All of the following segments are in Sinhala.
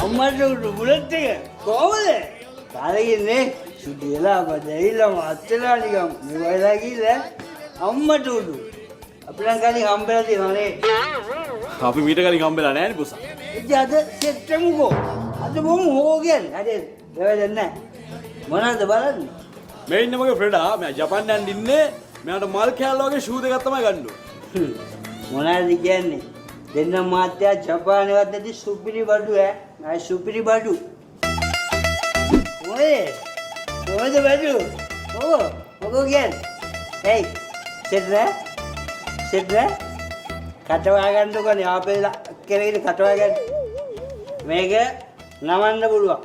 අම්මට උඩු බුලට් එක කොහොමද? කාලෙකින්නේ සුදියලා බදෙයිලම අත්තලා නිකම් මෙවලා ගිහලා අම්මට උඩු අපි නම් කලින් හම්බෙලා තියෙනවානේ. අපි මීට කලින් හම්බෙලා නැහැ නේ පුසා. ඉතින් අද සෙට්ටමුකෝ. අද බොමු හොගන්. හරි. දෙවලක් නැහැ. මොනවද බලන්නේ? මේ ඉන්න මගේ ෆ්‍රෙන්ඩා මම ජපාන් යන්න ඉන්නේ. මෙයාට මල් කෑල්ල වගේ ෂූ දෙකක් තමයි ගන්න ඕනේ. මොනවද කියන්නේ? දෙන්න මාත්‍යා ජපානේවත් නැති සුපිරි බඩු ඈ. නයි සුපිරි බඩු. ඔය කොහෙද බඩු? මොකෝ කියන්නේ? hey සෙට්රා කටවා ගන්නකොනේ ආපෙලා කෙරේට කටවා ගන්න. මේක නවන්න පුළුවන්.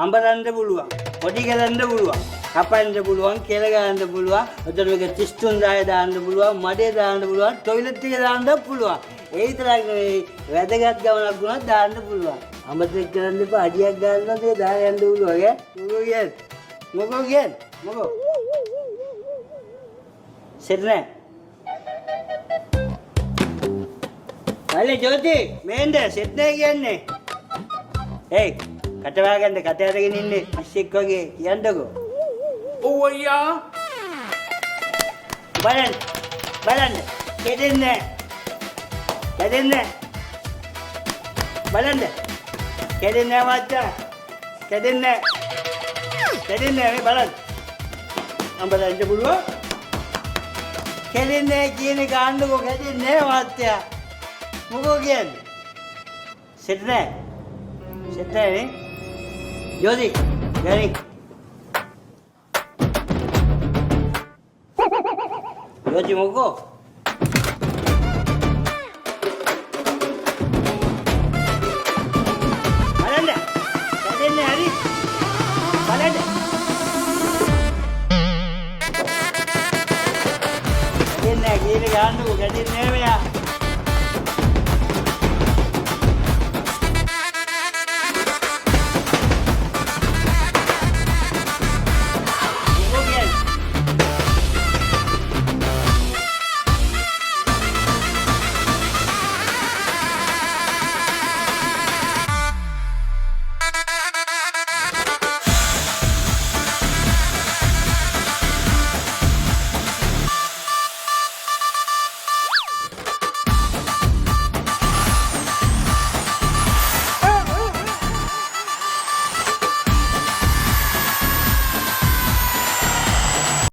අඹරන්න පුළුවන්. පොඩි කරන්න පුළුවන්. කපන්න පුළුවන්, කෙල ගන්න පුළුවන්. ඔතන මේක 33000 දාන්න පුළුවන්, මඩේ දාන්න පුළුවන්, টয়ලට් එකේ දාන්න පුළුවන්. ඒ විතරක් නෙවෙයි වැදගත් ගමනක් වුණත් දාන්න පුළුවන්. අමතක කරන්න එපා අඩියක් ගන්නත් ඒක දාන්න පුළුවන් ඈ. මොකෝ කියන්නේ? සෙට්රා අනේ ජෝති මේන්ද සෙට් නැහැ කියන්නේ. hey කටවා ගන්න කට අරගෙන ඉන්නේ පිස්සෙක් වගේ කියන්නකෝ. ඔව් අයියා. බලන්න කෙදෙන්නේ බලන්න කෙදෙන්නේ මචං කෙදෙන්නේ මේ බලන්න අඹරන්න පුළුවන්. කෙදෙන්නේ කියන්නේ ගන්නකෝ කෙදෙන්නේ මචං. මොකෝ කියන්නේ? සෙට් නැහැ නේ? යෝදි ගනි. යෝදි මොකෝ?